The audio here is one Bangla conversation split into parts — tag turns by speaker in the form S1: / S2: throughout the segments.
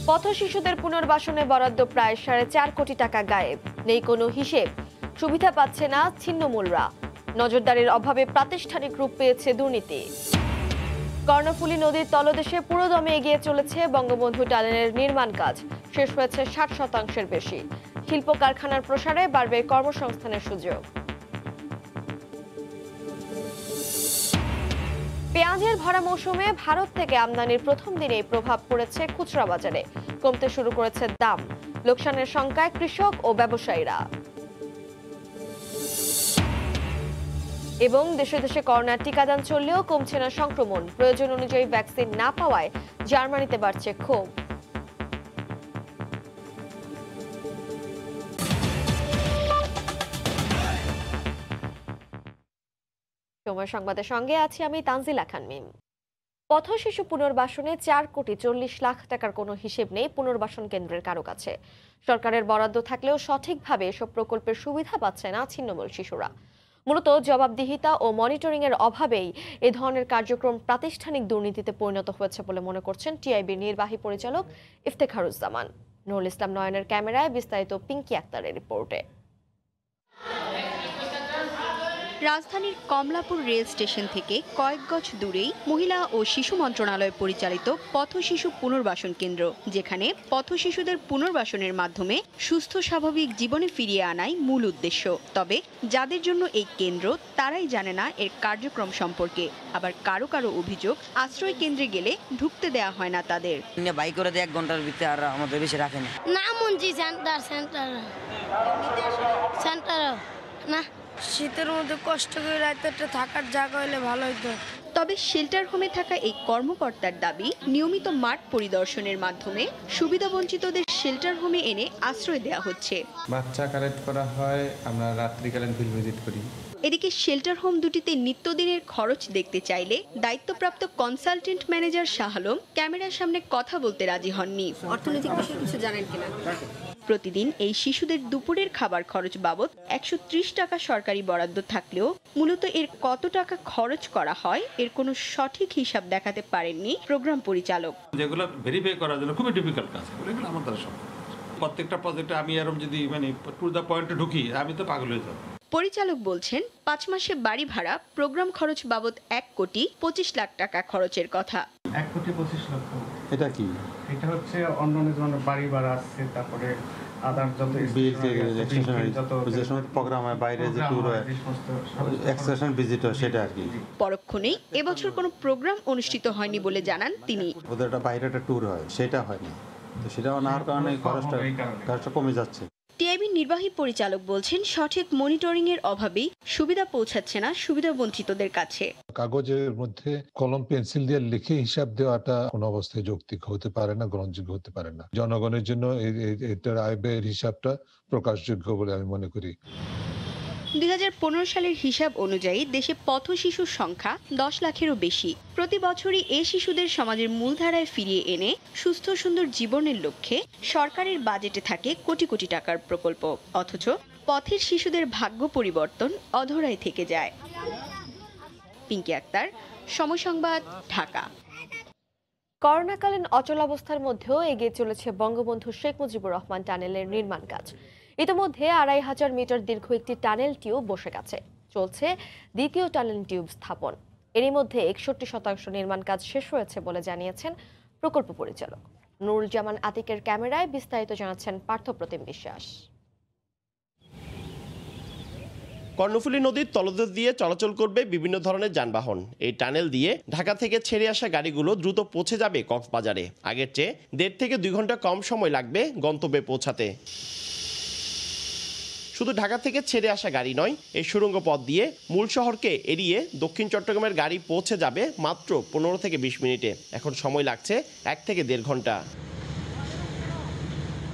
S1: পথ শিশুদের পুনর্বাসনে বরাদ্দ প্রায় 4.5 কোটি টাকা গায়েব, নেই কোনো হিসেব। সুবিধা পাচ্ছে না ছিন্নমূলরা। নজরদারির অভাবে প্রাতিষ্ঠানিক রূপ পেয়েছে দুর্নীতি। কর্ণফুলী নদীর তলদেশে পুরোদমে এগিয়ে চলেছে বঙ্গবন্ধু টানেলের নির্মাণ কাজ। শেষ হয়েছে 60% বেশি। শিল্প কারখানার প্রসারে বাড়বে কর্মসংস্থানের সুযোগ। পেঁয়াজের ভরা মৌসুমে ভারত থেকে আমদানির প্রথম দিনেই প্রভাব পড়েছে খুচরা বাজারে। কমতে শুরু করেছে দাম। লোকসানের শঙ্কায় কৃষক ও ব্যবসায়ীরা। এবং দেশে দেশে করোনার টিকাদান চললেও কমছে না সংক্রমণ। প্রয়োজন অনুযায়ী ভ্যাকসিন না পাওয়ায় জার্মানিতে বাড়ছে ক্ষোভ। সময় সংবাদের সঙ্গে আছি আমি তানজিলা খান মিম। পথ শিশু পুনর্বাসনে 4.40 কোটি টাকার কোনো হিসেব নেই পুনর্বাসন কেন্দ্রের কারো কাছে। সরকারের বরাদ্দ থাকলেও সঠিকভাবে এসব প্রকল্পের সুবিধা পাচ্ছে না ছিন্নমূল শিশুরা। মূলত জবাবদিহিতা ও মনিটরিং এর অভাবেই এ ধরনের কার্যক্রম প্রাতিষ্ঠানিক দুর্নীতিতে পরিণত হয়েছে বলে মনে করছেন টিআইবির নির্বাহী পরিচালক ইফতেখারুজ্জামান। নুরুল ইসলাম নয়নের ক্যামেরায় বিস্তারিত পিঙ্কি আক্তারের রিপোর্টে।
S2: রাজধানীর কমলাপুর রেল স্টেশন থেকে কয়েক গজ দূরেই মহিলা ও শিশু মন্ত্রণালয় পরিচালিত পথ শিশু পুনর্বাসন কেন্দ্র, যেখানে পথ শিশুদের পুনর্বাসনের মাধ্যমে সুস্থ স্বাভাবিক জীবনে ফিরিয়ে আনাই মূল উদ্দেশ্য। তবে যাদের জন্য এই কেন্দ্র তারাই জানে না এর কার্যক্রম সম্পর্কে। আবার কারো কারো অভিযোগ, আশ্রয় কেন্দ্রে গেলে ঢুকতে দেয়া হয় না তাদের।
S3: বাই করে 1 ঘন্টার ভিতরে আর আমাদের বেশি রাখে না।
S4: না মঞ্জি সেন্টার না, শীতের মধ্যে কষ্ট করে রাতে থাকার জায়গা হলে ভালো হইতো।
S2: তবে শেল্টার হোমে থাকা এই কর্মকর্তার দাবি, নিয়মিত মাঠ পরিদর্শনের মাধ্যমে সুবিধাবঞ্চিতদের শেল্টার হোমে এনে আশ্রয় দেওয়া হচ্ছে।
S5: বাচ্চা কালেক্ট করা হয়, আমরা রাত্রিকালীন ফিল্ড ভিজিট করি।
S2: এদিকে শেল্টার হোম দুটিতে নিত্যদিনের খরচ দেখতে চাইলে দায়িত্বপ্রাপ্ত কনসালটেন্ট ম্যানেজার শাহ আলম ক্যামেরার সামনে কথা বলতে রাজি হননি।
S6: অর্থনৈতিক বিষয়ে কিছু জানেন কিনা?
S2: প্রতিদিন এই শিশুদের দুপুরের খাবার খরচ বাবদ 130 টাকা সরকারি বরাদ্দ থাকলেও মূলত এর কত টাকা খরচ করা হয় এর কোনো সঠিক হিসাব দেখাতে পারেননি প্রোগ্রাম পরিচালক।
S7: যেগুলো ভেরিফাই করার জন্য খুবই ডিফিকাল্ট কাজ, এগুলো আমার দ্বারা সম্ভব। প্রত্যেকটা প্রজেক্টে আমি এরকম যদি টু দ্য পয়েন্টে ঢুকি আমি তো পাগল হয়ে যাব।
S2: পরিচালক বলছেন 5 মাসে বাড়ি ভাড়া প্রোগ্রাম খরচ বাবদ 1,25,00,000 টাকা খরচের কথা।
S8: 1,25,00,000।
S5: এটা কি?
S8: এটা হচ্ছে অন্যান্য ধরনের বাড়ি ভাড়া আছে, তারপরে আদার যত
S5: প্রোগ্রামে বাইরে যে ট্যুর হয়, এক্সকারশন ভিজিট হয়, সেটা আর কি।
S2: পরক্ষণেই এবছর কোনো প্রোগ্রাম অনুষ্ঠিত হয়নি বলে জানান তিনি।
S5: ওদের একটা বাইরে একটা ট্যুর হয়, সেটা হয়নি, তো সেটা না হওয়ার কারণে খরচটা কমে যাচ্ছে।
S2: টিআইবি নির্বাহী পরিচালক বলছেন, সঠিক মনিটরিং এর অভাবেই সুবিধা পৌঁছাচ্ছে না সুবিধাবঞ্চিতদের কাছে।
S9: কাগজের মধ্যে কলম পেন্সিল দিয়ে লিখে হিসাব দেওয়াটা কোনো অবস্থায় যৌক্তিক হতে পারে না, গ্রহণযোগ্য হতে পারে না। জনগণের জন্য এটার আয় ব্যয়ের হিসাবটা প্রকাশযোগ্য বলে আমি মনে করি।
S2: 2015 সালের হিসাব অনুযায়ী দেশে পথ শিশুর সংখ্যা 10 লাখেরও বেশি। প্রতি বছরই এই শিশুদের সমাজের মূলধারায় ফিরিয়ে এনে সুস্থ সুন্দর জীবনের লক্ষ্যে সরকারের বাজেটে থাকে কোটি কোটি টাকার প্রকল্প, অথচ পথের শিশুদের ভাগ্য পরিবর্তন অধরাই থেকে যায়। পিঙ্কি আক্তার, সময় সংবাদ, ঢাকা।
S1: করোনাকালীন অচলাবস্থার মধ্যেও এগিয়ে চলেছে বঙ্গবন্ধু শেখ মুজিবুর রহমান টানেলের নির্মাণ কাজ। ইতিমধ্যে 2500 মিটার দীর্ঘ একটি টানেল টিউব বসে গেছে। চলছে দ্বিতীয় টানেল টিউব স্থাপন। এরই মধ্যে 61% নির্মাণ কাজ শেষ হয়েছে বলে জানিয়েছেন প্রকল্প পরিচালক নুরুল জামান আতিকের ক্যামেরায় বিস্তারিত জানাচ্ছেন পার্থপ্রতিম বিশ্বাস।
S10: কর্ণফুলী নদীর তলদেশ দিয়ে চলাচল করবে বিভিন্ন ধরনের যানবাহন। এই টানেল দিয়ে ঢাকা থেকে ছেড়ে আসা গাড়িগুলো দ্রুত পৌঁছে যাবে কক্সবাজারে। আগের চেয়ে 1.5 থেকে 2 ঘন্টা কম সময় লাগবে গন্তব্যে পৌঁছাতে। শুধু ঢাকা থেকে ছেড়ে আসা গাড়ি নয়, এই সুড়ঙ্গ পথ দিয়ে মূল শহরকে এড়িয়ে দক্ষিণ চট্টগ্রামের গাড়ি পৌঁছে যাবে মাত্র 15 থেকে 20 মিনিটে। এখন সময় লাগছে 1 থেকে 1.5 ঘন্টা।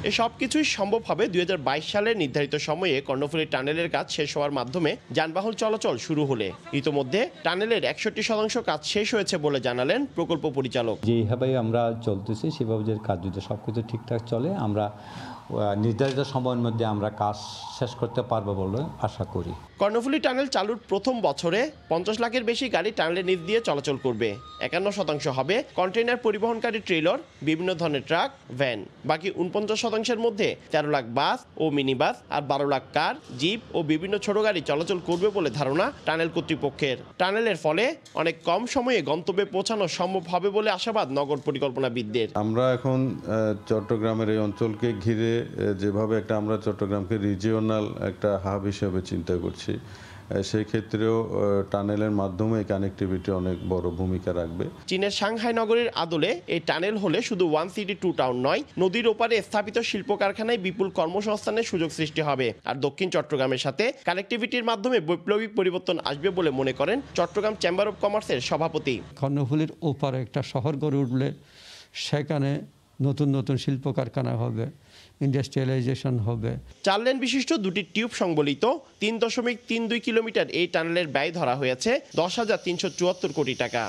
S10: এই সব কিছুই সম্ভব হবে 2022 সালের নির্ধারিত সময়ে কর্ণফুলী টানেলের কাজ শেষ হওয়ার মাধ্যমে যানবাহন চলাচল শুরু হলে। ইতোমধ্যে টানেলের 61% কাজ শেষ হয়েছে বলে জানালেন প্রকল্প পরিচালক।
S11: যেভাবে আমরা চলতেছি সেভাবে যে কাজ যদি সবকিছু ঠিকঠাক চলে, আমরা
S5: নির্ধারিত সময়ের মধ্যে আমরা কাজ শেষ করতে পারবো বলে আশা করি।
S10: কর্ণফুলী টানেল চালুর প্রথম বছরে 50 লাখের বেশি গাড়ি টানেলের নিচ দিয়ে চলাচল করবে। 51% হবে কন্টেইনার পরিবহনকারী ট্রেলর, বিভিন্ন ধরনের ট্রাক, ভ্যান। বাকি 49%-এর মধ্যে 13 লাখ বাস ও মিনি বাস আর 12 লাখ কার, জিপ ও বিভিন্ন ছোট গাড়ি চলাচল করবে বলে ধারণা টানেল কর্তৃপক্ষের। টানেলের ফলে অনেক কম সময়ে গন্তব্যে পৌঁছানো সম্ভব হবে বলে আশাবাদ নগর পরিকল্পনাবিদদের।
S11: আমরা এখন চট্টগ্রামের এই অঞ্চলকে ঘিরে যেভাবে আমরা চট্টগ্রামকে রিজিওনাল একটা হাব হিসেবে চিন্তা করছি, সেই ক্ষেত্রেও টানেলের মাধ্যমে কানেক্টিভিটি অনেক বড় ভূমিকা রাখবে।
S10: চীনের সাংহাই নগরীর আদলে এই টানেল হলে শুধু ওয়ান সিটি টু টাউন নয়, নদীর ওপারে স্থাপিত শিল্প কারখানায় বিপুল কর্মসংস্থানের সুযোগ সৃষ্টি হবে। আর দক্ষিণ চট্টগ্রামের সাথে কানেক্টিভিটির মাধ্যমে বৈপ্লবিক পরিবর্তন আসবে বলে মনে করেন চট্টগ্রাম চেম্বার অব কমার্সের সভাপতি।
S12: কর্ণফুলীর ওপারে একটা শহর গড়ে উঠলে সেখানে নতুন নতুন শিল্প কারখানা হবে, ইন্ডাস্ট্রিয়ালাইজেশন হবে। 4
S10: লেন বিশিষ্ট দুটি টিউব সংবলিত 3.32 কিলোমিটার এই টানেলের ব্যয় ধরা হয়েছে 10,374 কোটি টাকা।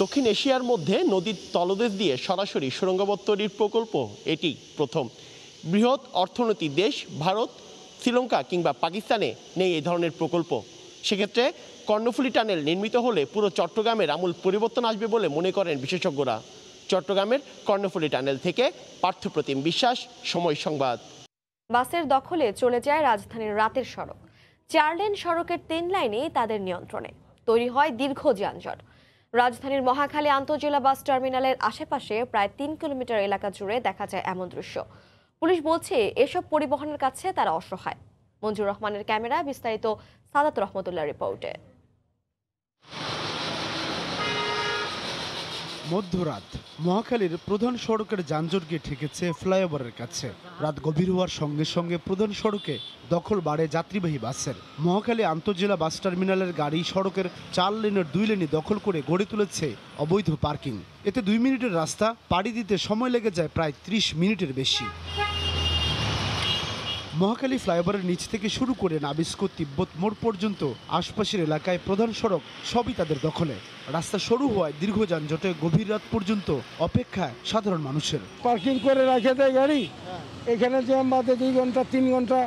S10: দক্ষিণ এশিয়ার মধ্যে নদীর তলদেশ দিয়ে সরাসরি সুড়ঙ্গপথ তৈরির প্রকল্প এটি প্রথম। বৃহৎ অর্থনৈতিক দেশ ভারত, শ্রীলঙ্কা কিংবা পাকিস্তানে নেই এই ধরনের প্রকল্প। সেক্ষেত্রে কর্ণফুলী টানেল নির্মিত হলে পুরো চট্টগ্রামের আমূল পরিবর্তন আসবে বলে মনে করেন বিশেষজ্ঞরা। চট্টগ্রামের কর্ণফুলী টানেল থেকে পার্থপ্রতিম বিশ্বাস, সময় সংবাদ।
S1: বাসের দখলে চলে যায় রাজধানীর রাতের সড়ক। 4 লেন সড়কের 3 লাইনেই তাদের নিয়ন্ত্রণে। তৈরি হয় দীর্ঘ যানজট। রাজধানীর মহাখালী আন্তজেলা বাস টার্মিনালের আশেপাশে প্রায় 3 কিলোমিটার এলাকা জুড়ে দেখা যায় এমন দৃশ্য। পুলিশ বলছে এসব পরিবহনের কাছে তারা অসহায়। মঞ্জুর রহমানের ক্যামেরায় বিস্তারিত সাদাত রহমতুল্লাহ রিপোর্টে।
S13: মধ্যরাত মহাখালীর প্রধান সড়কের যানজট গিয়ে ঠেকেছে ফ্লাইওভারের কাছে। রাত গভীর হওয়ার সঙ্গে সঙ্গে প্রধান সড়কে দখল বাড়ে যাত্রীবাহী বাসের। মহাখালী আন্তজেলা বাস টার্মিনালের গাড়ি সড়কের 4 লেনের 2 লেনই দখল করে গড়ে তুলেছে অবৈধ পার্কিং। এতে 2 মিনিটের রাস্তা পাড়ি দিতে সময় লেগে যায় প্রায় 30 মিনিটের বেশি। মহাখালী ফ্লাইওভারের নিচ থেকে শুরু করে নাবিস্কো তিব্বত মোড় পর্যন্ত আশপাশের এলাকায় প্রধান সড়ক সবই তাদের দখলে। রাস্তা সরু হওয়ায় দীর্ঘ যানজটে গভীর রাত পর্যন্ত অপেক্ষায় সাধারণ মানুষের।
S14: পার্কিং করে রাখে দেয় গাড়ি, এখানে জ্যাম বাদে 2 ঘন্টা 3 ঘন্টা,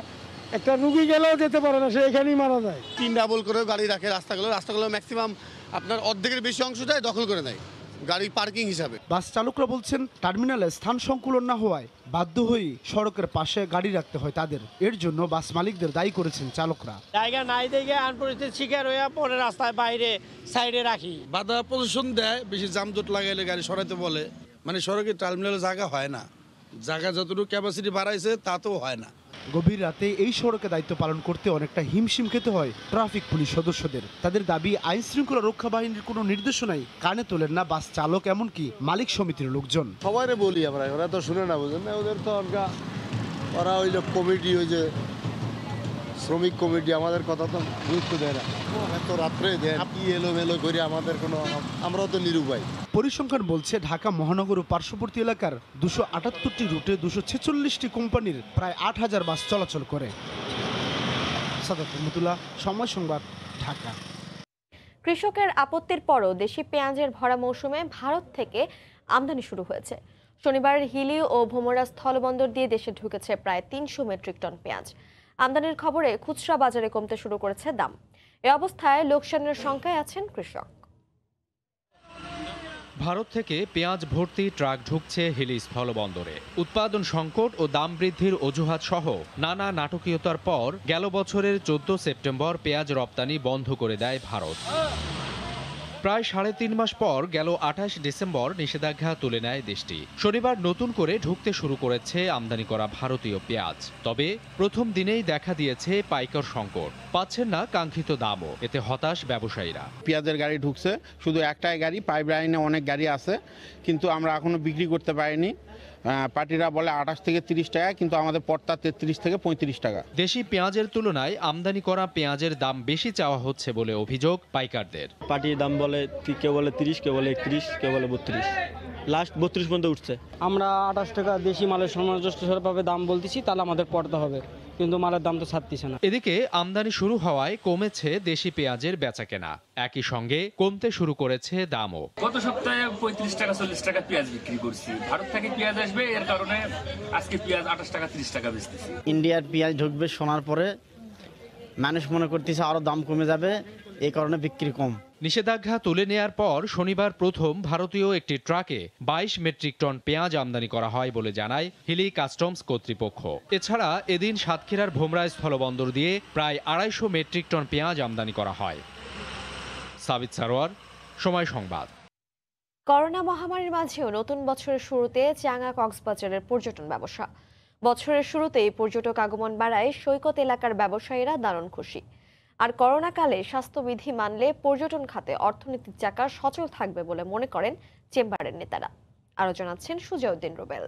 S14: একটা রুগী গেলেও যেতে পারে না, সে এখানেই মারা যায়।
S15: 3 ডাবল করে গাড়ি রাখে রাস্তাগুলো ম্যাক্সিমাম আপনার অর্ধেকের বেশি অংশ দেয় দখল করে নেয় গাড়ি পার্কিং হিসাবে।
S13: বাস চালকরা বলছেন টার্মিনালে স্থান সংকুলন না হওয়ায় বাধ্য হয়েই সড়কের পাশে গাড়ি রাখতে হয় তাদের। এর জন্য বাস মালিকদের দায়ী করেছেন চালকরা।
S16: জায়গা নাই দেখে আনপরিস্থিতির শিকার হয়ে পরে রাস্তায় বাইরে সাইডে রাখি।
S17: বাধা প্রদর্শন দেয়, বেশি যানজট লাগাইলে গাড়ি সরাইতে বলে। মানে সড়কে টার্মিনালে জায়গা হয় না, জায়গা যতটুকু ক্যাপাসিটি বাড়াইছে তাতেও হয় না।
S13: গভীর রাতে এই সড়কে দায়িত্ব পালন করতে অনেকটা হিমশিম খেতে হয় ট্রাফিক পুলিশ সদস্যদের। তাদের দাবি আইন শৃঙ্খলা রক্ষা বাহিনীর কোনো নির্দেশনাই কানে তোলেন না বাস চালক, এমনকি মালিক সমিতির লোকজন।
S18: সবাই বলি আমরা, ওরা তো শুনে না, বুঝেন না, ওদের তো ওরা ওই যে কমিটি, ওই যে শ্রমিক কমিটি আমাদের কথা তো গুরুত্ব দেয় না। এত রাত্রে দেয় কি এলোমেলো করে আমাদের কোনো, আমরাও তো নিরুপায়।
S13: পরিসংখ্যান বলছে ঢাকা মহানগর ও পার্শ্ববর্তী এলাকার 278টি রুটে 246টি কোম্পানির প্রায় 8000 বাস চলাচল করে। সাদাত রহমতুল্লাহ, সময় সংবাদ, ঢাকা।
S1: কৃষকের আপত্তির পরও দেশি পেঁয়াজের ভরা মৌসুমে ভারত থেকে আমদানি শুরু হয়েছে। শনিবার হিলি ও ভোমরা স্থলবন্দর দিয়ে দেশে ঢুকেছে প্রায় 300 মেট্রিক টন পেঁয়াজ। আমদানির খবরে খুচরা বাজারে কমতে শুরু করেছে দাম। এ অবস্থায় লোকসানের সংখ্যায় আছেন কৃষক।
S19: ভারত থেকে পেঁয়াজ ভর্তি ট্রাক ঢুকছে হিলি স্থলবন্দরে। উৎপাদন সংকট ও দাম বৃদ্ধির অজুহাত সহ নানা নাটকীয়তার পর গেল বছরের 14 সেপ্টেম্বর পেঁয়াজ রপ্তানি বন্ধ করে দেয় ভারত। প্রায় 3.5 মাস পর গেল 28 ডিসেম্বর নিষেধাজ্ঞা তুলে নেয় দেশটি। শনিবার নতুন করে ঢুকতে শুরু করেছে আমদানি করা ভারতীয় পেঁয়াজ। তবে প্রথম দিনেই দেখা দিয়েছে পাইকার সংকট, পাচ্ছেন না কাঙ্ক্ষিত দামও। এতে হতাশ ব্যবসায়ীরা।
S20: পেঁয়াজের গাড়ি ঢুকছে, শুধু একটাই গাড়ি, পাইপ লাইনে অনেক গাড়ি আছে, কিন্তু আমরা এখনো বিক্রি করতে পারিনি। পার্টিরা বলে 28 থেকে 30 টাকা, কিন্তু আমাদের পড়তা 33 থেকে 35 টাকা।
S19: দেশি পেঁয়াজের তুলনায় আমদানি করা পেঁয়াজের দাম বেশি চাওয়া হচ্ছে বলে অভিযোগ পাইকারদের।
S21: পার্টির দাম বলে কেউ বলে 30, কেউ বলে 31, কেউ বলে 32, লাস্ট 32 পর্যন্ত উঠছে।
S22: আমরা 28 টাকা দেশি মালের সামঞ্জস্যভাবে দাম বলতেছি, তাহলে আমাদের পড়তে হবে।
S21: কিন্তু মালের দাম তো ছাড়তিছে না।
S19: এদিকে আমদানি শুরু হওয়ায় কমেছে দেশি পেঁয়াজের বেচাকেনা, একই সঙ্গে কমতে শুরু করেছে দামও।
S3: গত সপ্তাহে 35 টাকা 40 টাকা পেঁয়াজ বিক্রি করছি, ভারত থেকে পেঁয়াজ আসবে এর কারণে আজকে পেঁয়াজ 28 টাকা 30 টাকা বেচতেছি।
S21: ইন্ডিয়ার পেঁয়াজ ঢুকবে শোনার পরে মানুষ মনে করতেছে আরো দাম কমে যাবে, এই কারণে বিক্রি কম।
S19: নিষেধাজ্ঞা তুলে নেয়ার পর শনিবার প্রথম ভারতীয় একটি ট্রাকে 22 মেট্রিক টন পেঁয়াজ আমদানি করা হয় বলে জানায় হিলি কাস্টমস কর্তৃপক্ষ। এছাড়া এদিন সাতক্ষীরার ভোমরা স্থলবন্দর দিয়ে প্রায় 250 মেট্রিক টন পেঁয়াজ আমদানি করা হয়। সাবিত সারোয়ার, সময় সংবাদ।
S1: করোনা মহামারীর মাঝেও নতুন বছরের শুরুতে চাঙ্গা কক্সবাজারের পর্যটন ব্যবসা। বছরের শুরুতেই পর্যটক আগমন বাড়ায় সৈকত এলাকার ব্যবসায়ীরা দারুণ খুশি। আর করোনাকালে স্বাস্থ্যবিধি মানলে পর্যটন খাতে অর্থনীতির চাকা সচল থাকবে বলে মনে করেন চেম্বারের নেতারা। আরো জানাচ্ছেন সুজাউদ্দিন রুবেল।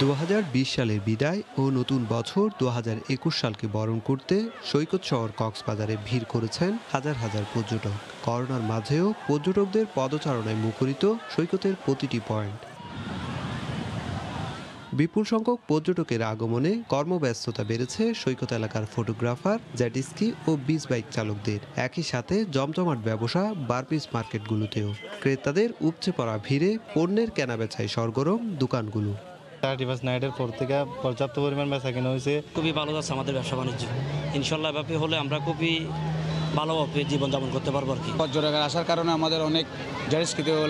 S22: 2020 সালের বিদায় ও নতুন বছর 2021 সালকে বরণ করতে সৈকত শহর কক্সবাজারে ভিড় করেছেন হাজার হাজার পর্যটক। করোনার মাঝেও পর্যটকদের পদচারণায় মুখরিত সৈকতের প্রতিটি পয়েন্ট। বিপুল সংখ্যক পর্যটকের আগমনে কর্মব্যস্ততা বেড়েছে সৈকত এলাকার ফটোগ্রাফার, জেটস্কি ও বিচ বাইক চালকদের। একই সাথে জমজমাট ব্যবসা বারপিস মার্কেটগুলোতেও ক্রেতাদের উপচে পড়া ভিড়ে পণ্যের কেনাবেচায় সরগরম দোকানগুলো।
S21: 31 নাইটের পর থেকে পর্যাপ্ত পরিমাণ বেচা কেনা হয়েছে। খুবই ভালো যাচ্ছে আমাদের ব্যবসা বাণিজ্য। ইনশাল্লাহ ব্যাপী হলে আমরা খুবই ভালোভাবে জীবনযাপন করতে পারবো আর কি। পর্যটকের আসার কারণে আমাদের অনেক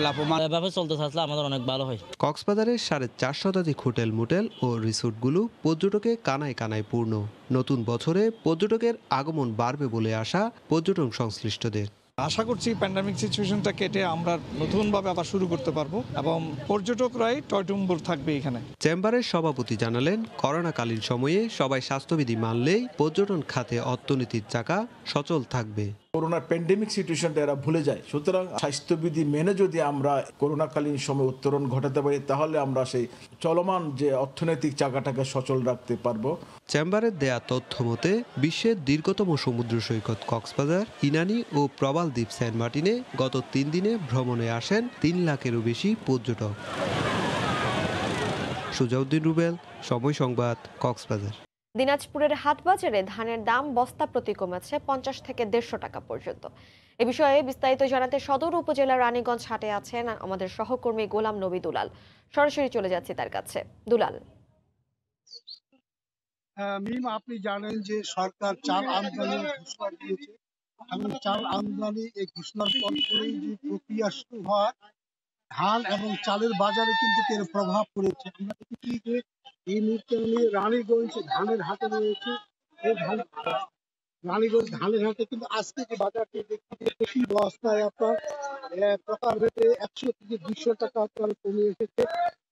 S21: লাভবান ব্যবসা চলতে থাকলে আমাদের অনেক ভালো হয়।
S22: কক্সবাজারের 450 শতাধিক হোটেল, মোটেল ও রিসোর্টগুলো পর্যটকে কানায় কানায় পূর্ণ। নতুন বছরে পর্যটকের আগমন বাড়বে বলে আশা পর্যটন সংশ্লিষ্টদের।
S23: আশা করছি প্যান্ডামিক সিচুয়েশনটা কেটে আমরা নতুনভাবে আবার শুরু করতে পারবো এবং পর্যটকরাই টয়টুম্বুর থাকবে এখানে।
S22: চেম্বারের সভাপতি জানালেন, করোনাকালীন সময়ে সবাই স্বাস্থ্যবিধি মানলেই পর্যটন খাতে অর্থনীতির চাকা সচল থাকবে।
S24: করোনার প্যান্ডেমিক সিচুয়েশনটা এরা ভুলে যায়, সুতরাং স্বাস্থ্যবিধি মেনে যদি আমরা করোনাকালীন সময় উত্তরণ ঘটাতে পারি তাহলে আমরা সেই চলমান যে অর্থনৈতিক চাকাটাকে সচল রাখতে পারবো।
S22: চেম্বারের দেয়া তথ্য মতে বিশ্বের দীর্ঘতম সমুদ্র সৈকত কক্সবাজার, ইনানি ও প্রবাল দ্বীপ সেন্ট মার্টিনে গত 3 দিনে ভ্রমণে আসেন 3 লাখেরও বেশি পর্যটক। সুজাউদ্দিন রুবেল, সময় সংবাদ, কক্সবাজার।
S1: দিনাজপুরের হাটবাজারে ধানের দাম বস্তা প্রতি কমেছে 50 থেকে 150 টাকা পর্যন্ত। এ বিষয়ে বিস্তারিত জানাতে সদর উপজেলার রানীগঞ্জ হাটে আছেন আমাদের সহকর্মী গোলাম নবী দুলাল। সরাসরি চলে যাচ্ছি তার কাছে। দুলাল,
S25: মিম, আপনি জানেন যে সরকার চাল আমদানির ঘোষণা দিয়েছে এবং চাল আমদানি এই ঘোষণার পর পরেই যে প্রক্রিয়া শুরু হয়, ধান এবং চালের বাজারে কিন্তু এর প্রভাব পড়েছে। আমরা দেখি যে এই মুহূর্তে আমি রানীগঞ্জ ধানের হাটে রয়েছে। এই রানীগঞ্জ ধানের হাটে কিন্তু আজকে যে বাজারটি দেখছি প্রতি বস্তায় আপনার প্রকার ভেদে 100 থেকে 200 টাকা আপনার কমে এসেছে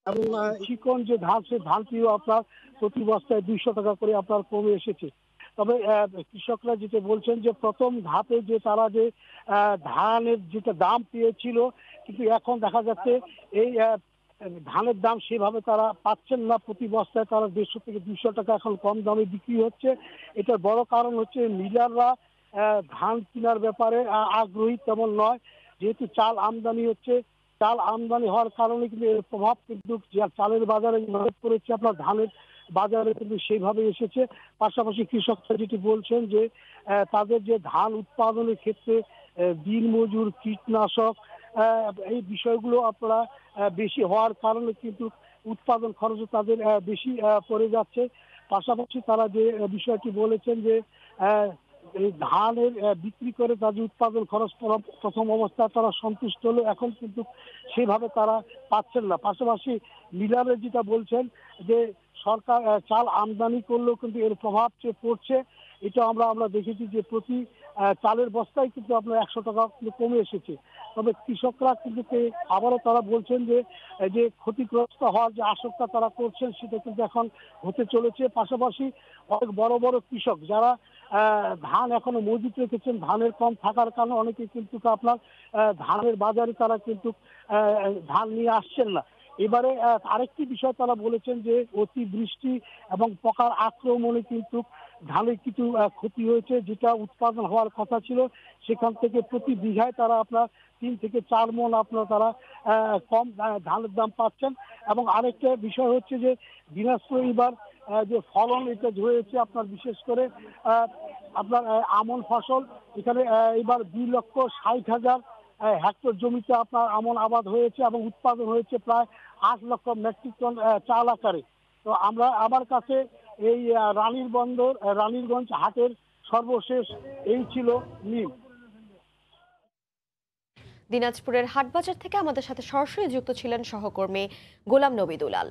S25: এবং চিকন যে ধান, সে ধানটিও আপনার প্রতি বস্তায় 200 টাকা করে আপনার কমে এসেছে। তবে কৃষকরা যেটা বলছেন যে প্রথম ধাপে যে তারা যে ধানের যেটা দাম পেয়েছিল, কিন্তু এখন দেখা যাচ্ছে এই ধানের দাম সেভাবে তারা পাচ্ছেন না। প্রতি বস্তায় তারা 150 থেকে 200 টাকা এখন কম দামে বিক্রি হচ্ছে। এটার বড় কারণ হচ্ছে মিলাররা ধান কেনার ব্যাপারে আগ্রহী তেমন নয়। যেহেতু চাল আমদানি হচ্ছে, চাল আমদানি হওয়ার কারণে কিন্তু এর প্রভাব কিন্তু চালের বাজারে নজর পড়েছে, আপনার ধানের বাজারে কিন্তু সেইভাবে এসেছে। পাশাপাশি কৃষকরা যেটি বলছেন যে তাদের যে ধান উৎপাদনের ক্ষেত্রে দিনমজুর, কীটনাশক, এই বিষয়গুলো আপনারা বেশি হওয়ার কারণে কিন্তু উৎপাদন খরচ তাদের বেশি পড়ে যাচ্ছে। পাশাপাশি তারা যে বিষয়টি বলেছেন যে এই ধানের বিক্রি করে তাদের উৎপাদন খরচ প্রথম অবস্থায় তারা সন্তুষ্ট হলো, এখন কিন্তু সেভাবে তারা পাচ্ছেন না। পাশাপাশি মিলারে যেটা বলছেন যে সরকার চাল আমদানি করলেও কিন্তু এর প্রভাব যে পড়ছে, এটা আমরা দেখেছি যে প্রতি চালের বস্তায় কিন্তু আপনার 100 টাকা কমে এসেছে। তবে কৃষকরা কিন্তু আবারও তারা বলছেন যে ক্ষতিগ্রস্ত হওয়ার যে আশঙ্কা তারা করছেন সেটা কিন্তু এখন হতে চলেছে। পাশাপাশি অনেক বড় বড় কৃষক যারা ধান এখনো মজুত রেখেছেন, ধানের কম থাকার কারণে অনেকে কিন্তু আপনার ধানের বাজারে তারা কিন্তু ধান নিয়ে আসছেন না। এবারে আরেকটি বিষয় তারা বলেছেন যে অতিবৃষ্টি এবং পোকার আক্রমণে কিন্তু ধানে কিছু ক্ষতি হয়েছে, যেটা উৎপাদন হওয়ার কথা ছিল সেখান থেকে প্রতি বিঘায় তারা আপনার 3 থেকে 4 মণ তারা কম ধানের দাম পাচ্ছেন। এবং আরেকটা বিষয় হচ্ছে যে দিনাজপুর এবার যে ফলন এটা হয়েছে আপনার বিশেষ করে আপনার আমন ফসল, এখানে এবার 2,60,000 হেক্টর জমিতে আপনার আমন আবাদ হয়েছে এবং উৎপাদন হয়েছে প্রায় 8 লক্ষ মেট্রিক টন চাল আকারে। তো আমার কাছে এই রানীরগঞ্জ হাটের সর্বশেষ এই ছিল মিল।
S1: দিনাজপুরের হাটবাজার থেকে আমাদের সাথে সরাসরি যুক্ত ছিলেন সহকর্মী গোলাম নবী দুলাল।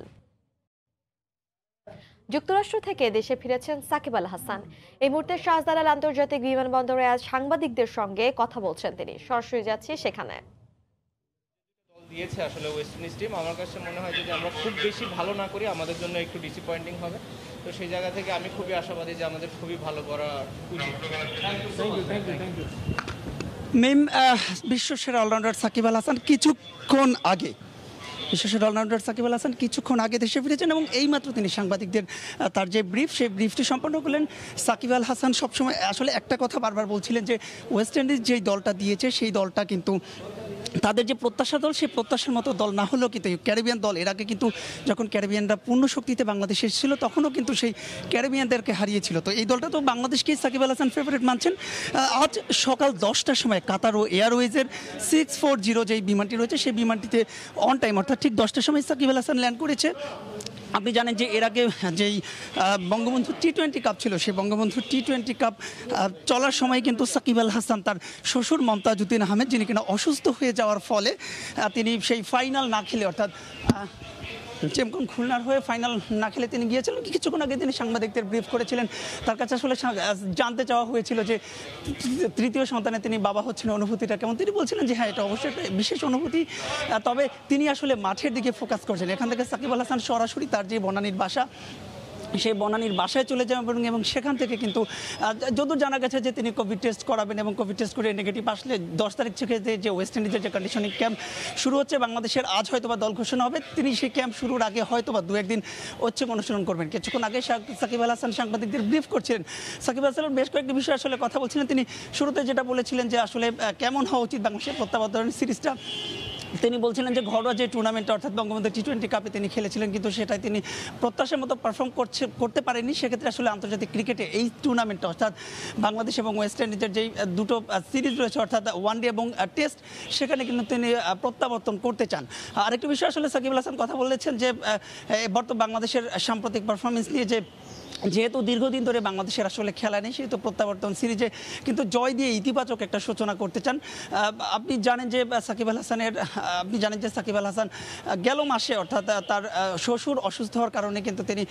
S1: যুক্তরাষ্ট্র থেকে দেশে ফিরেছেন সাকিব আল হাসান। এই মুহূর্তে শাহজালাল আন্তর্জাতিক বিমানবন্দরে আজ সাংবাদিকদের সঙ্গে কথা বলছেন তিনি। সরাসরি যাচ্ছি সেখানে।
S4: দিয়েছে আসলে ওয়েস্ট ইন্ডিজ টিম, আমার কাছে মনে হয় যদি আমরা খুব বেশি ভালো না করি আমাদের জন্য একটু ডিসঅ্যাপয়েন্টিং হবে। তো সেই জায়গা থেকে আমি খুবই আশাবাদী যে আমাদের খুবই ভালো করা উচিত।
S6: মিম, বিশ্বসেরা অলরাউন্ডার সাকিব আল হাসান কিছুক্ষণ আগে দেশে ফিরেছেন এবং এইমাত্র তিনি সাংবাদিকদের তার যে ব্রিফ, সেই ব্রিফটি সম্পন্ন করলেন। সাকিব আল হাসান সবসময় আসলে একটা কথা বারবার বলছিলেন যে ওয়েস্ট ইন্ডিজ যেই দলটা দিয়েছে সেই দলটা কিন্তু তাদের যে প্রত্যাশার দল, সেই প্রত্যাশার মতো দল না হলেও কিন্তু ক্যারিবিয়ান দল এর আগে কিন্তু যখন ক্যারিবিয়ানরা পূর্ণ শক্তিতে বাংলাদেশে এসেছিল তখনও কিন্তু সেই ক্যারিবিয়ানদেরকে হারিয়েছিল। তো এই দলটা তো বাংলাদেশকেই সাকিব আল হাসান ফেভারিট মানছেন। আজ সকাল 10টার সময় কাতার এয়ারওয়েজের 640 যেই বিমানটি রয়েছে সেই বিমানটিতে অন টাইম অর্থাৎ ঠিক 10টার সময় সাকিব আল হাসান ল্যান্ড করেছে। আপনি জানেন যে এর আগে যেই বঙ্গবন্ধু টি-20 কাপ ছিল, সেই বঙ্গবন্ধু টি-20 কাপ চলার সময় কিন্তু সাকিব আল হাসান তার শ্বশুর মমতাজউদ্দিন আহমেদ, যিনি কিনা অসুস্থ হয়ে যাওয়ার ফলে তিনি সেই ফাইনাল না খেলে অর্থাৎ চেমকন খুলনার হয়ে ফাইনাল না খেলে তিনি গিয়েছিলেন। কিছুক্ষণ আগে তিনি সাংবাদিকদের ব্রিফ করেছিলেন। তার কাছে আসলে জানতে চাওয়া হয়েছিল যে তৃতীয় সন্তানে তিনি বাবা হচ্ছেন, অনুভূতিটা কেমন। তিনি বলছিলেন যে হ্যাঁ, এটা অবশ্যই একটা বিশেষ অনুভূতি, তবে তিনি আসলে মাঠের দিকে ফোকাস করছেন। এখান থেকে সাকিব আল হাসান সরাসরি তার যে বনানীর বাসা, সেই বনানীর বাসায় চলে যাবেন এবং সেখান থেকে কিন্তু যতদূর জানা গেছে যে তিনি কোভিড টেস্ট করাবেন এবং কোভিড টেস্ট করে নেগেটিভ আসলে 10 তারিখ থেকে যে ওয়েস্ট ইন্ডিজের যে কন্ডিশনিং ক্যাম্প শুরু হচ্ছে বাংলাদেশের, আজ হয়তোবা দল ঘোষণা হবে। তিনি সেই ক্যাম্প শুরুর আগে হয়তোবা 2-1 দিন অনুশীলন করবেন। কিছুক্ষণ আগে সাকিব আল হাসান সাংবাদিকদের ব্রিফ করছিলেন। সাকিব আল হাসান বেশ কয়েকটি বিষয় আসলে কথা বলছিলেন। তিনি শুরুতে যেটা বলেছিলেন যে আসলে কেমন হওয়া উচিত বাংলাদেশের প্রত্যাবর্তন সিরিজটা, তিনি বলছিলেন যে ঘরোয়া যে টুর্নামেন্ট অর্থাৎ বঙ্গবন্ধু টি-20 কাপে তিনি খেলেছিলেন কিন্তু সেটাই তিনি প্রত্যাশার মতো পারফর্ম করতে পারেননি। সেক্ষেত্রে আসলে আন্তর্জাতিক ক্রিকেটে এই টুর্নামেন্ট অর্থাৎ বাংলাদেশ এবং ওয়েস্ট ইন্ডিজের যেই দুটো সিরিজ রয়েছে অর্থাৎ ওয়ানডে এবং টেস্ট, সেখানে কিন্তু তিনি প্রত্যাবর্তন করতে চান। আরেকটি বিষয় আসলে সাকিব আল হাসান কথা বলেছেন যে বর্তমান বাংলাদেশের সাম্প্রতিক পারফরমেন্স নিয়ে, যে যেহেতু দীর্ঘদিন ধরে বাংলাদেশের আসলে খেলা নেই, সেহেতু প্রত্যাবর্তন সিরিজে কিন্তু জয় দিয়ে ইতিবাচক একটা সূচনা করতে চান। আপনি জানেন যে সাকিব আল হাসান গেল মাসে অর্থাৎ তার শ্বশুর অসুস্থ হওয়ার কারণে কিন্তু তিনি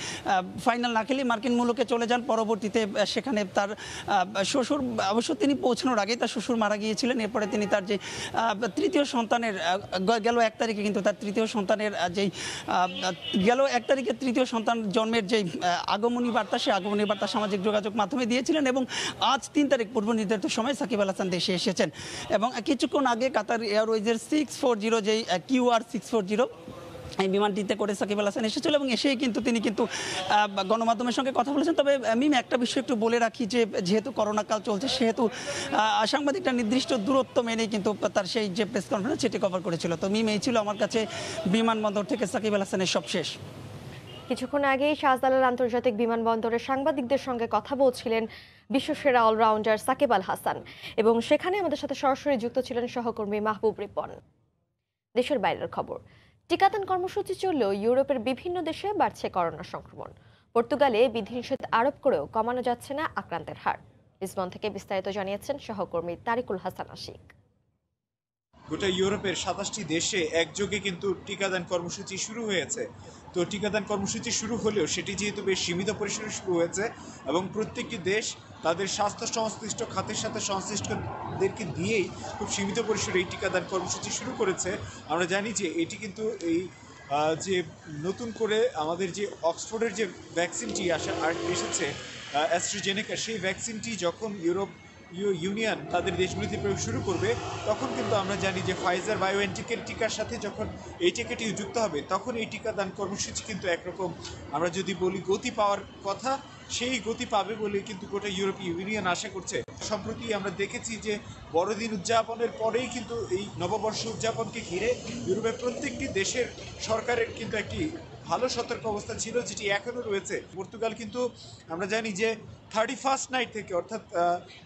S6: ফাইনাল না খেলে মার্কিন মুলুকে চলে যান। পরবর্তীতে সেখানে তার শ্বশুর, অবশ্য তিনি পৌঁছানোর আগেই তার শ্বশুর মারা গিয়েছিলেন। এরপরে তিনি তার যে তৃতীয় সন্তানের গেল 1 তারিখে কিন্তু তার তৃতীয় সন্তানের গেল 1 তারিখে তৃতীয় সন্তান জন্মের যেই আগমনী বার্তা, সে আগমনী বার্তা সামাজিক যোগাযোগ মাধ্যমে দিয়েছিলেন এবং আজ 3 তারিখ পূর্ব নির্ধারিত সময় সাকিব আল হাসান দেশে এসেছেন। এবং কিছুক্ষণ আগে কাতার এয়ারওয়েজের 640 যেই QR 640 এই বিমানটিতে করে সাকিব আল হাসান এসেছিল এবং এসেই কিন্তু তিনি গণমাধ্যমের সঙ্গে কথা বলেছেন। তবে মিম, একটা বিষয় একটু বলে রাখি যে যেহেতু করোনা কাল চলছে, সেহেতু সাংবাদিকটা নির্দিষ্ট দূরত্ব মেনেই কিন্তু তার সেই যে প্রেস কনফারেন্স সেটি কভার করেছিল। তো মিম, এই ছিল আমার কাছে বিমানবন্দর থেকে সাকিব আল হাসানের সব শেষ।
S1: কিছুক্ষণ আগেই শাহজালাল আন্তর্জাতিক বিমানবন্দরে সাংবাদিকদের সঙ্গে কথা বলছিলেন বিশ্বসেরা অলরাউন্ডার সাকিব আল হাসান এবং সেখানে আমাদের সাথে সরাসরি যুক্ত ছিলেন সহকর্মী মাহবুব রিপন। দেশের বাইরের খবর, টিকাদান কর্মসূচি চললেও ইউরোপের বিভিন্ন দেশে বাড়ছে করোনা সংক্রমণ। পর্তুগালে বিধিনিষেধ আরোপ করেও কমানো যাচ্ছে না আক্রান্তের হার। লিসবন থেকে বিস্তারিত জানিয়েছেন সহকর্মী তারিকুল হাসান আশিক।
S7: গোটা ইউরোপের 27টি দেশে একযোগে কিন্তু টিকাদান কর্মসূচি শুরু হয়েছে। তো টিকাদান কর্মসূচি শুরু হলেও সেটি যেহেতু বেশ সীমিত পরিসরে শুরু হয়েছে এবং প্রত্যেকটি দেশ তাদের স্বাস্থ্য সংশ্লিষ্ট খাতের সাথে সংশ্লিষ্টদেরকে দিয়েই খুব সীমিত পরিসরে এই টিকাদান কর্মসূচি শুরু করেছে। আমরা জানি যে এটি কিন্তু এই যে নতুন করে আমাদের যে অক্সফোর্ডের যে ভ্যাকসিনটি এসেছে অ্যাস্ট্রাজেনেকা, সেই ভ্যাকসিনটি যখন ইউরোপ ইউনিয়ন তাদের দেশগুলিতে প্রয়োগ শুরু করবে, তখন কিন্তু আমরা জানি যে ফাইজার বায়োএনটেকের টিকার সাথে যখন এই টিকাটি যুক্ত হবে, তখন এই টিকাদান কর্মসূচি কিন্তু একরকম আমরা যদি বলি গতি পাওয়ার কথা, সেই গতি পাবে বলে কিন্তু গোটা ইউরোপীয় ইউনিয়ন আশা করছে। সম্প্রতি আমরা দেখেছি যে বড়দিন উদযাপনের পরেই কিন্তু এই নববর্ষ উদযাপনকে ঘিরে ইউরোপের প্রত্যেকটি দেশের সরকারের কিন্তু একটি ভালো সতর্ক অবস্থা ছিল, যেটি এখনও রয়েছে। পর্তুগাল কিন্তু আমরা জানি যে 31st নাইট থেকে, অর্থাৎ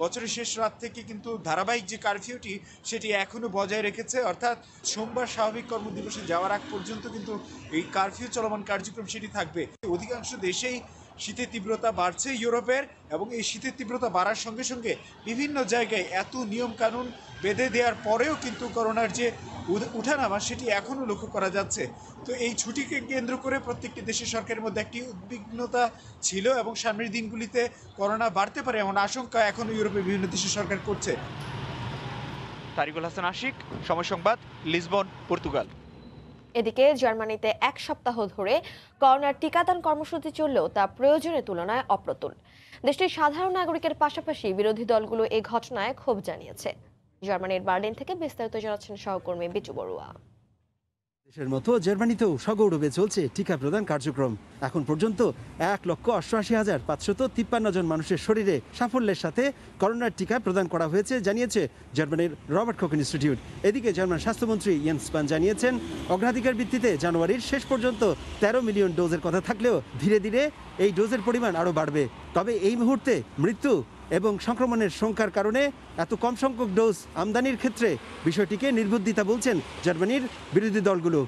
S7: বছরের শেষ রাত থেকে কিন্তু ধারাবাহিক যে কারফিউটি সেটি এখনও বজায় রেখেছে, অর্থাৎ সোমবার স্বাভাবিক কর্মদিবসে যাওয়ার আগ পর্যন্ত কিন্তু এই কারফিউ চলমান কার্যক্রম সেটি থাকবে। অধিকাংশ দেশেই শীতের তীব্রতা বাড়ছে ইউরোপের, এবং এই শীতের তীব্রতা বাড়ার সঙ্গে সঙ্গে বিভিন্ন জায়গায় এত নিয়মকানুন বেঁধে দেওয়ার পরেও কিন্তু করোনার যে উঠানামা সেটি এখনও লক্ষ্য করা যাচ্ছে। তো এই ছুটিকে কেন্দ্র করে প্রত্যেকটি দেশের সরকারের মধ্যে একটি উদ্বিগ্নতা ছিল, এবং সামনের দিনগুলিতে করোনা বাড়তে পারে এমন আশঙ্কা এখনও ইউরোপের বিভিন্ন দেশের সরকার করছে।
S2: তারিকুল হাসান আশিক, সময় সংবাদ, লিসবন, পর্তুগাল।
S1: এদিকে জার্মানিতে এক সপ্তাহ ধরে করোনার টিকাদান কর্মসূচি চললেও তা প্রয়োজনের তুলনায় অপ্রতুল। দেশটির সাধারণ নাগরিকের পাশাপাশি বিরোধী দলগুলো এই ঘটনায় ক্ষোভ জানিয়েছে। জার্মানির বার্লিন থেকে বিস্তারিত জানাচ্ছেন সহকর্মী বিজু বড়ুয়া।
S5: দেশের মতো জার্মানিতেও সগৌরবে চলছে টিকা প্রদান কার্যক্রম। এখন পর্যন্ত 1,88,553 জন মানুষের শরীরে সাফল্যের সাথে করোনার টিকা প্রদান করা হয়েছে জানিয়েছে জার্মানির রবার্ট কোখ ইনস্টিটিউট। এদিকে জার্মান স্বাস্থ্যমন্ত্রী ইয়েন্স স্পান জানিয়েছেন, অগ্রাধিকার ভিত্তিতে জানুয়ারির শেষ পর্যন্ত 13 মিলিয়ন ডোজের কথা থাকলেও ধীরে ধীরে এই ডোজের পরিমাণ আরও বাড়বে। তবে এই মুহূর্তে মৃত্যু এবং সংক্রমণের সংখ্যার কারণে এত কম সংখ্যক ডোজ আমদানির ক্ষেত্রে বিষয়টিকে নির্বুদ্ধিতা বলছেন জার্মানির বিরোধী দলগুলো।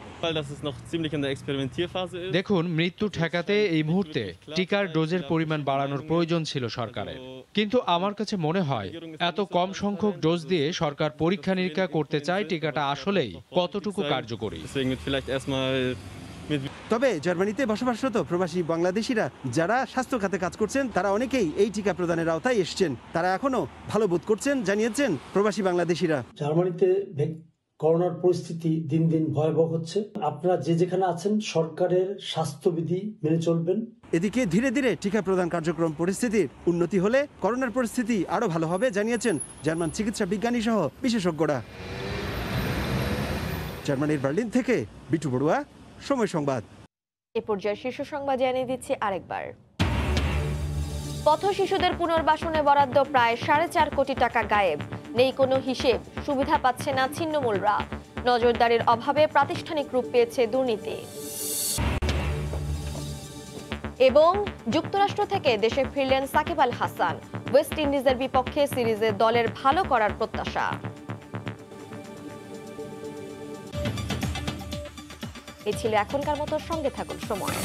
S19: দেখুন, মৃত্যু ঠেকাতে এই মুহূর্তে টিকার ডোজের পরিমাণ বাড়ানোর প্রয়োজন ছিল সরকারের, কিন্তু আমার কাছে মনে হয় এত কম সংখ্যক ডোজ দিয়ে সরকার পরীক্ষা নিরীক্ষা করতে চায় টিকাটা আসলেই কতটুকু কার্যকরী।
S5: তবে জার্মানিতে বসবাসরত প্রবাসী বাংলাদেশিরা যারা স্বাস্থ্য খাতে কাজ করছেন তারা অনেকেই এই টিকা প্রদানের আওতায় এসছেন। তারা এখনো ভালো বোধ করছেন জানিয়েছেন প্রবাসী বাংলাদেশিরা।
S8: জার্মানিতে করোনার পরিস্থিতি দিন দিন ভয়াবহ হচ্ছে। আপনারা যে যেখানে আছেন সরকারের স্বাস্থ্যবিধি মেনে চলবেন।
S5: এদিকে ধীরে ধীরে টিকা প্রদান কার্যক্রম পরিস্থিতির উন্নতি হলে করোনার পরিস্থিতি আরো ভালো হবে জানিয়েছেন জার্মান চিকিৎসা বিজ্ঞানী সহ বিশেষজ্ঞরা। জার্মানির বার্লিন থেকে বিটু বড়ুয়া, সময় সংবাদ।
S1: এ পর্যায়ে শীর্ষ সংবাদ জানিয়ে দিচ্ছি আরেকবার। পথ শিশুদের পুনর্বাসনে বরাদ্দ প্রায় 4.5 কোটি টাকা গায়েব, নেই কোনো হিসেব, সুবিধা পাচ্ছে না ছিন্নমূলরা, নজরদারির অভাবে প্রাতিষ্ঠানিক রূপ পেয়েছে দুর্নীতি। এবং যুক্তরাষ্ট্র থেকে দেশে ফিরলেন সাকিব আল হাসান, ওয়েস্ট ইন্ডিজের বিপক্ষে সিরিজে দলের ভালো করার প্রত্যাশা। এই ছিল এখনকার মতো, সঙ্গে থাকুন সময়।